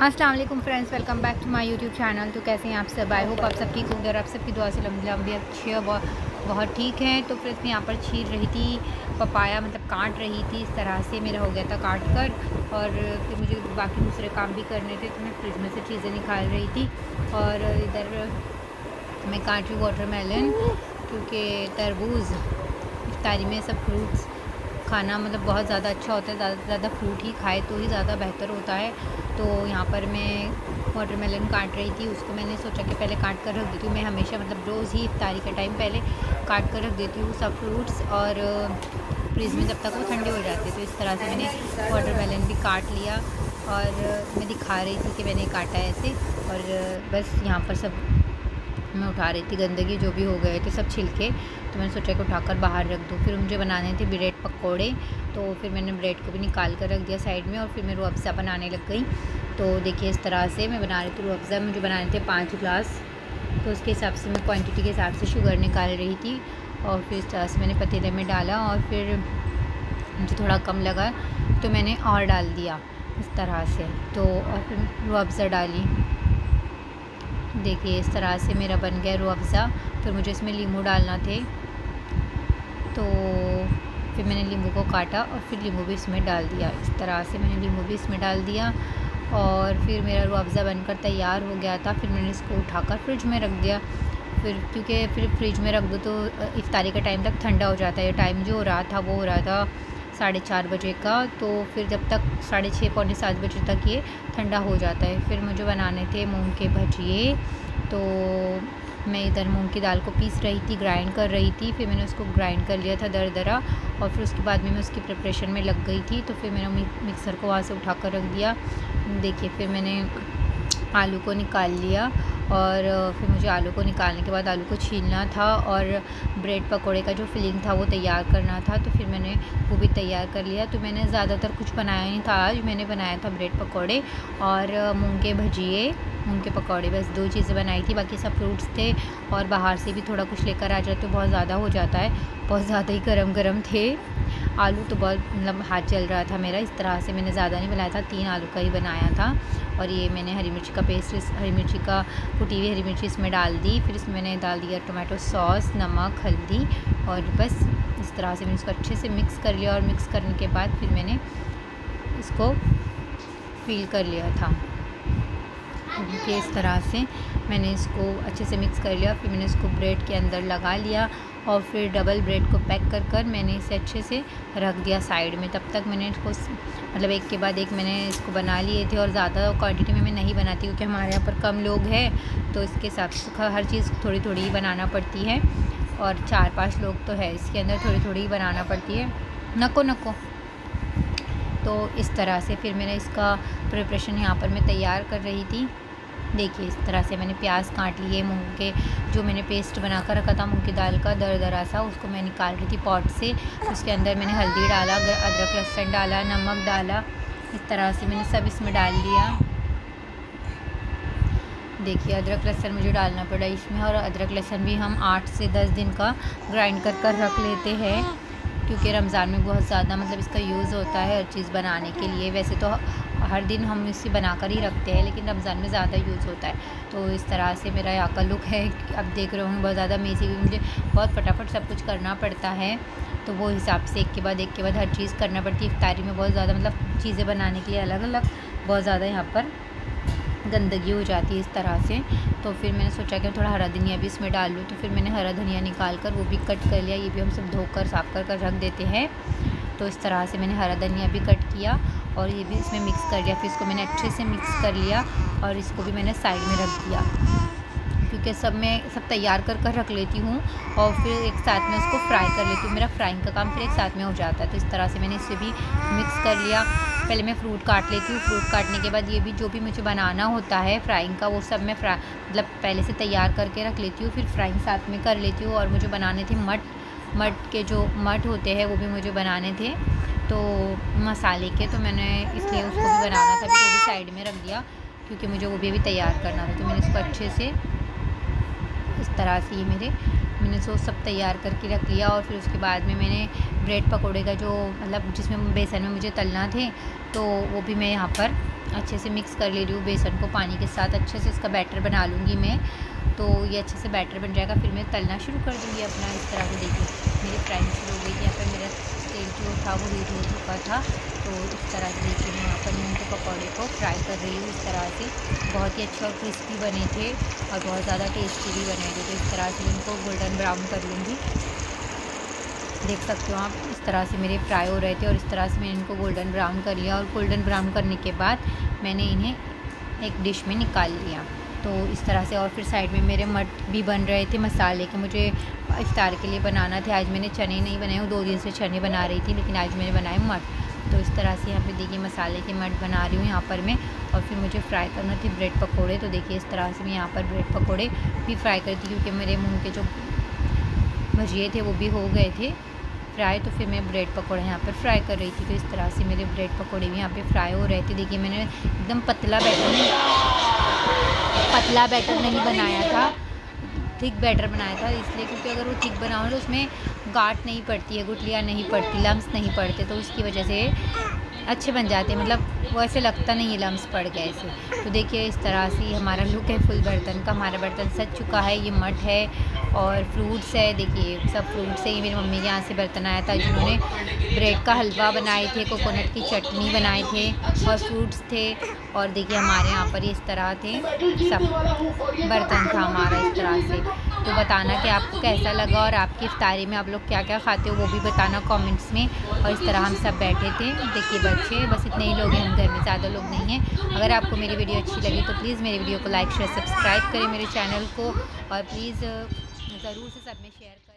अस्सलाम वालेकुम friends, welcome back to my YouTube channel. तो कैसे हैं आप सब? आई होप आप सब ठीक होंगे और आप सबकी दुआ से अल्हम्दुलिल्लाह हम भी अच्छे और बहुत ठीक हैं। तो फ्रेंड्स मैं यहाँ पर छील रही थी पपाया, मतलब काट रही थी। इस तरह से मेरा हो गया था काट कर, और फिर मुझे बाकी दूसरे काम भी करने थे, तो मैं फ्रिज में से चीज़ें निकाल रही थी। और इधर मैं काट रही वाटरमेलन, क्योंकि तरबूज इफ्तारी में सब फ्रूट्स खाना मतलब बहुत ज़्यादा अच्छा होता है। ज़्यादा से ज़्यादा फ्रूट ही खाए तो ही ज़्यादा बेहतर होता है। तो यहाँ पर मैं वाटरमेलन काट रही थी, उसको मैंने सोचा कि पहले काट कर रख देती हूँ। मैं हमेशा मतलब रोज़ ही इफ्तारी के टाइम पहले काट कर रख देती हूँ सब फ्रूट्स, और फ्रिज में जब तक वो ठंडे हो जाते हैं। तो इस तरह से मैंने वाटरमेलन भी काट लिया, और मैं दिखा रही थी कि मैंने काटा है ऐसे। और बस यहाँ पर सब मैं उठा रही थी, गंदगी जो भी हो गए थे सब छिलके, तो मैंने सोचा कि उठाकर बाहर रख दूँ। फिर मुझे बनाने थे ब्रेड पकोड़े, तो फिर मैंने ब्रेड को भी निकाल कर रख दिया साइड में, और फिर मैं रूह अफ़ज़ा बनाने लग गई। तो देखिए इस तरह से मैं बना रही थी रूह अफ़ज़ा। मुझे बनाने थे 5 गिलास, तो उसके हिसाब से मैं क्वांटिटी के हिसाब से शुगर निकाल रही थी। और फिर इस तरह से मैंने पतीले में डाला, और फिर मुझे थोड़ा कम लगा तो मैंने और डाल दिया इस तरह से। तो और फिर रूह अफ़ज़ा डाली। देखिए इस तरह से मेरा बन गया रूह अफ़ज़ा। फिर मुझे इसमें नींबू डालना थे, तो फिर मैंने नींबू को काटा और फिर नींबू भी इसमें डाल दिया। इस तरह से मैंने नींबू भी इसमें डाल दिया, और फिर मेरा रूह अफ़ज़ा बनकर तैयार हो गया था। फिर मैंने इसको उठाकर फ्रिज में रख दिया। फिर क्योंकि फिर फ्रिज में रख दो तो इफ्तारी के टाइम तक ठंडा हो जाता है। टाइम जो हो रहा था वो हो रहा था 4:30 बजे का, तो फिर जब तक 6:30 पौने 7 बजे तक ये ठंडा हो जाता है। फिर मुझे बनाने थे मूंग के भजिए, तो मैं इधर मूंग की दाल को पीस रही थी, ग्राइंड कर रही थी। फिर मैंने उसको ग्राइंड कर लिया था दरदरा, और फिर उसके बाद में मैं उसकी प्रिपरेशन में लग गई थी। तो फिर मैंने मिक्सर को वहाँ से उठा कर रख दिया। देखिए फिर मैंने आलू को निकाल लिया, और फिर मुझे आलू को निकालने के बाद आलू को छीलना था, और ब्रेड पकोड़े का जो फिलिंग था वो तैयार करना था। तो फिर मैंने वो भी तैयार कर लिया। तो मैंने ज़्यादातर कुछ बनाया नहीं था आज। मैंने बनाया था ब्रेड पकोड़े और मूंग के भजिए, मूंग के पकौड़े, बस 2 चीज़ें बनाई थी। बाकी सब फ्रूट्स थे, और बाहर से भी थोड़ा कुछ लेकर आ जाए तो बहुत ज़्यादा हो जाता है। बहुत ज़्यादा ही गरम थे आलू, तो बहुत मतलब हाथ जल रहा था मेरा। इस तरह से मैंने ज़्यादा नहीं बनाया था, 3 आलू का ही बनाया था। और ये मैंने हरी मिर्ची का पेस्ट, हरी मिर्ची का कुटी हुई हरी मिर्ची इसमें डाल दी। फिर इसमें मैंने डाल दिया टोमेटो सॉस, नमक, हल्दी, और बस इस तरह से मैंने इसको अच्छे से मिक्स कर लिया। और मिक्स करने के बाद फिर मैंने इसको फिल कर लिया था कि इस तरह से मैंने इसको अच्छे से मिक्स कर लिया। फिर मैंने इसको ब्रेड के अंदर लगा लिया, और फिर डबल ब्रेड को पैक कर मैंने इसे अच्छे से रख दिया साइड में। तब तक मैंने इसको मतलब एक के बाद एक मैंने इसको बना लिए थे, और ज़्यादा क्वांटिटी में मैं नहीं बनाती क्योंकि हमारे यहाँ पर कम लोग हैं, तो इसके हिसाब से हर चीज़ थोड़ी थोड़ी ही बनाना पड़ती है। और 4-5 लोग तो है, इसके अंदर थोड़ी थोड़ी ही बनाना पड़ती है। नको तो इस तरह से फिर मैंने इसका प्रिपरेशन यहाँ पर मैं तैयार कर रही थी। देखिए इस तरह से मैंने प्याज काट लिए, मूंग के जो मैंने पेस्ट बना कर रखा था मूंग की दाल का दरदरा सा, उसको मैं निकाल रही थी पॉट से। उसके अंदर मैंने हल्दी डाला, अदरक लहसुन डाला, नमक डाला। इस तरह से मैंने सब इसमें डाल लिया। देखिए अदरक लहसुन मुझे डालना पड़ा इसमें, और अदरक लहसुन भी हम 8 से 10 दिन का ग्राइंड कर रख लेते हैं, क्योंकि रमज़ान में बहुत ज़्यादा मतलब इसका यूज़ होता है हर चीज़ बनाने के लिए। वैसे तो हर दिन हम इसे बना कर ही रखते हैं, लेकिन रमज़ान में ज़्यादा यूज़ होता है। तो इस तरह से मेरा यहाँ का लुक है। अब देख रहे होंगे बहुत ज़्यादा मेज़ी, क्योंकि मुझे बहुत फटाफट सब कुछ करना पड़ता है, तो वो हिसाब से एक के बाद हर चीज़ करना पड़ती है। इफ्तारी में बहुत ज़्यादा मतलब चीज़ें बनाने के लिए अलग अलग बहुत ज़्यादा यहाँ पर गंदगी हो जाती है इस तरह से। तो फिर मैंने सोचा कि थोड़ा हरा धनिया भी इसमें डाल लूँ, तो फिर मैंने हरा धनिया निकाल कर वो भी कट कर लिया। ये भी हम सब धोकर साफ़ कर रख देते हैं। तो इस तरह से मैंने हरा धनिया भी कट किया, और ये भी इसमें मिक्स कर लिया। फिर इसको मैंने अच्छे से मिक्स कर लिया, और इसको भी मैंने साइड में रख दिया, क्योंकि सब तैयार कर रख लेती हूँ, और फिर एक साथ में उसको फ्राई कर लेती हूँ। मेरा फ्राइंग का काम फिर एक साथ में हो जाता है। तो इस तरह से मैंने इसे भी मिक्स कर लिया। पहले मैं फ्रूट काट लेती हूँ, फ्रूट काटने के बाद ये भी जो भी मुझे बनाना होता है फ्राइंग का, वो सब मैं मतलब पहले से तैयार करके रख लेती हूँ, फिर फ्राइंग साथ में कर लेती हूँ। और मुझे बनाने थे मट के जो मट होते हैं वो भी मुझे बनाने थे, तो मसाले के, तो मैंने इसलिए उसको भी बनाना था, फिर वो भी साइड में रख दिया, क्योंकि मुझे वो भी अभी तैयार करना था। तो मैंने इसको अच्छे से इस तरह से ये मेरे मैंने सो सब तैयार करके रख लिया। और फिर उसके बाद में मैंने ब्रेड पकोड़े का जो मतलब जिसमें बेसन में मुझे तलना थे, तो वो भी मैं यहाँ पर अच्छे से मिक्स कर ले रही हूँ बेसन को पानी के साथ। अच्छे से इसका बैटर बना लूँगी मैं, तो ये अच्छे से बैटर बन जाएगा। फिर मैं तलना शुरू कर दूँगी अपना। इस तरह से देखिए मेरी फ्राइंग शुरू हो गई थी। यहाँ पर मेरा तेल जो था वो हीट हो चुका था। तो इस तरह से देखिए मैं यहाँ पर मूंग के पकौड़े को फ्राई कर रही हूँ। इस तरह से बहुत ही अच्छे और क्रिस्पी बने थे और बहुत ज़्यादा टेस्टी भी बने थे। तो इस तरह से इनको गोल्डन ब्राउन कर लूँगी। देख सकते हो आप, इस तरह से मेरे फ्राई हो रहे थे और इस तरह से मैंने इनको गोल्डन ब्राउन कर लिया। और गोल्डन ब्राउन करने के बाद मैंने इन्हें एक डिश में निकाल लिया। तो इस तरह से और फिर साइड में मेरे मट भी बन रहे थे मसाले के, मुझे इफ्तार के लिए बनाना थे। आज मैंने चने नहीं बनाए हूँ, 2 दिन से चने बना रही थी, लेकिन आज मैंने बनाए मट। तो इस तरह से यहाँ पे देखिए मसाले के मट बना रही हूँ यहाँ पर मैं। और फिर मुझे फ्राई करना थे ब्रेड पकोड़े। तो देखिए इस तरह से मैं यहाँ पर ब्रेड पकोड़े भी फ्राई करती, क्योंकि मेरे मूँग के जो भजिए थे वो भी हो गए थे फ्राई। तो फिर मैं ब्रेड पकोड़े यहाँ पर फ्राई कर रही थी। तो इस तरह से मेरे ब्रेड पकोड़े भी यहाँ पे फ्राई हो रहे थे। देखिए मैंने एकदम पतला बैटर नहीं बनाया था, थिक बैटर बनाया था। इसलिए क्योंकि अगर वो थिक बनाओ तो उसमें गांठ नहीं पड़ती है, गुठलियाँ नहीं पड़ती, लम्स नहीं पड़ते, तो उसकी वजह से अच्छे बन जाते हैं। मतलब वो ऐसे लगता नहीं है लम्स पड़ गए ऐसे। तो देखिए इस तरह से हमारा लुक है फुल बर्तन का। हमारा बर्तन सज चुका है। ये मट है और फ्रूट्स है। देखिए सब फ्रूट्स है। ये मेरी मम्मी के यहाँ से बर्तन आया था, जिन्होंने ब्रेड का हलवा बनाए थे, कोकोनट की चटनी बनाए थे और फ्रूट्स थे। और देखिए हमारे यहाँ पर इस तरह थे, सब बर्तन था हमारा इस तरह से। तो बताना कि आपको कैसा लगा और आपकी इफ्तारी में आप लोग क्या क्या खाते हो वो भी बताना कमेंट्स में। और इस तरह हम सब बैठे थे। देखिए बच्चे, बस इतने ही लोग हैं हम घर में, ज़्यादा लोग नहीं हैं। अगर आपको मेरी वीडियो अच्छी लगी तो प्लीज़ मेरी वीडियो को लाइक शेयर सब्सक्राइब करें मेरे चैनल को, और प्लीज़ ज़रूर से सब में शेयर करें।